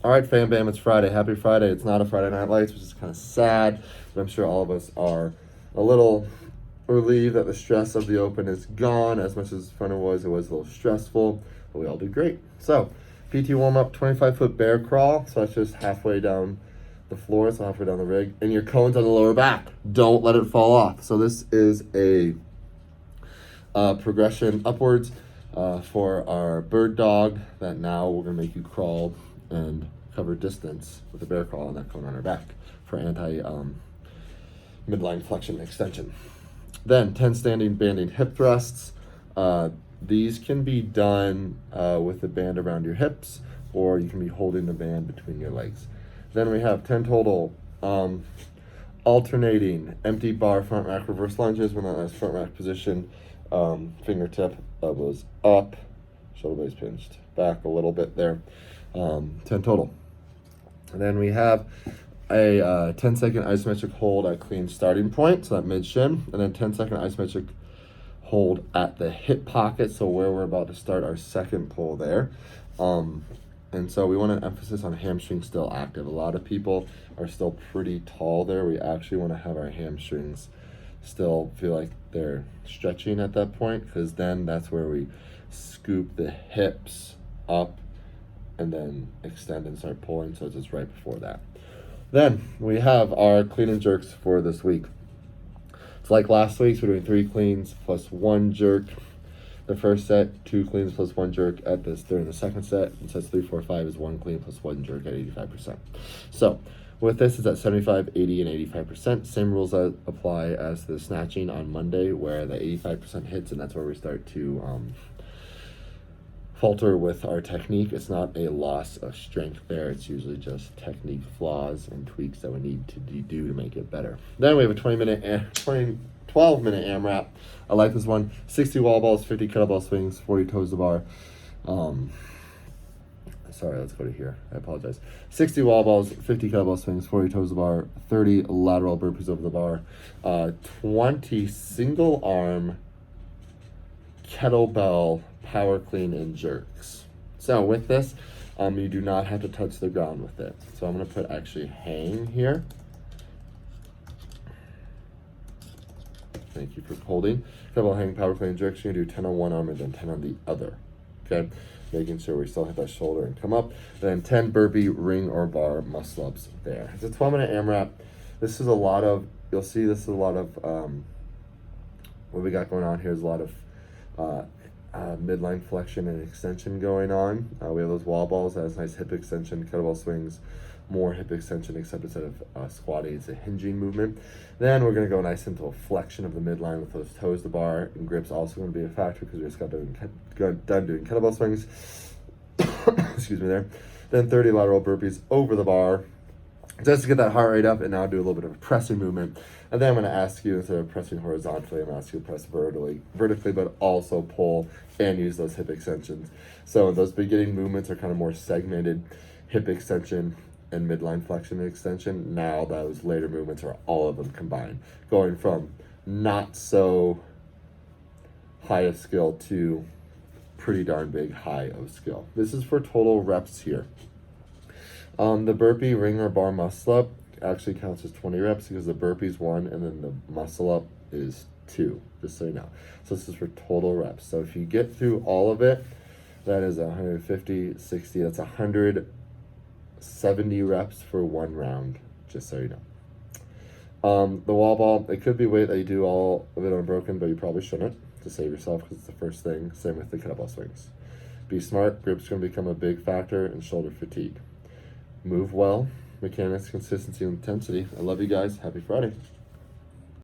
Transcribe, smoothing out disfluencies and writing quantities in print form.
All right, fam bam, it's Friday. Happy Friday. It's not a Friday Night Lights, which is kind of sad, but I'm sure all of us are a little relieved that the stress of the Open is gone. As much as fun it was a little stressful, but we all did great. So, PT warm-up, 25-foot bear crawl. So that's just halfway down the floor, so halfway down the rig. And your cone's on the lower back. Don't let it fall off. So this is a progression upwards for our bird dog that now we're going to make you crawl and cover distance with a bear crawl and that cone on our back for midline flexion extension. Then 10 standing banding hip thrusts. These can be done with the band around your hips, or you can be holding the band between your legs. Then we have 10 total alternating empty bar front rack reverse lunges. We're not in front rack position. Fingertip, elbows up, shoulder blades pinched back a little bit there. 10 total. And then we have a 10-second isometric hold at clean starting point, so that mid shin, and then 10-second isometric hold at the hip pocket, so where we're about to start our second pull there. And so we want an emphasis on hamstrings still active. A lot of people are still pretty tall there. We actually want to have our hamstrings still feel like they're stretching at that point, because then that's where we scoop the hips up and then extend and start pulling, so it's just right before that. Then we have our clean and jerks for this week. It's like last week's, we're doing 3 cleans plus 1 jerk. The first set, 2 cleans plus 1 jerk at this during the second set, and sets 3, 4, 5 is 1 clean plus 1 jerk at 85%. So with this, it's at 75, 80, and 85%. Same rules that apply as the snatching on Monday, where the 85% hits, and that's where we start to falter with our technique. It's not a loss of strength there. It's usually just technique flaws and tweaks that we need to do to make it better. Then we have a 12-minute AMRAP. I like this one. 60 wall balls, 50 kettlebell swings, 40 toes to bar. Sorry, let's go to here. I apologize. 60 wall balls, 50 kettlebell swings, 40 toes to bar, 30 lateral burpees over the bar, 20 single arm kettlebell power clean and jerks. So with this, you do not have to touch the ground with it. So I'm going to put actually hang here. Thank you for holding. Kettlebell hang power clean and jerks. You're going to do 10 on one arm and then 10 on the other. Okay, making sure we still hit that shoulder and come up. Then 10 burpee ring or bar muscle ups there. It's a 12-minute AMRAP. This is a lot of, you'll see this is a lot of, what we got going on here is a lot of midline flexion and extension going on. We have those wall balls that has nice hip extension, kettlebell swings, more hip extension, except instead of squatting, it's a hinging movement. Then we're going to go nice into a flexion of the midline with those toes to bar, and grip's also going to be a factor because we just got done doing kettlebell swings. Excuse me there. Then 30 lateral burpees over the bar, just to get that heart rate up, and now do a little bit of a pressing movement. And then I'm going to ask you, instead of pressing horizontally, I'm going to ask you to press vertically, but also pull and use those hip extensions. So those beginning movements are kind of more segmented, hip extension and midline flexion and extension. Now those later movements are all of them combined, going from not so high of skill to pretty darn big high of skill. This is for total reps here. The burpee ring or bar muscle up actually counts as 20 reps because the burpee's 1 and then the muscle up is 2, just so you know. So this is for total reps. So if you get through all of it, that is 150, 60, that's 170 reps for 1 round, just so you know. The wall ball, it could be weight that you do all of it unbroken, but you probably shouldn't to save yourself because it's the first thing. Same with the kettlebell swings. Be smart, grip's going to become a big factor, and shoulder fatigue. Move well, mechanics, consistency, and intensity. I love you guys. Happy Friday.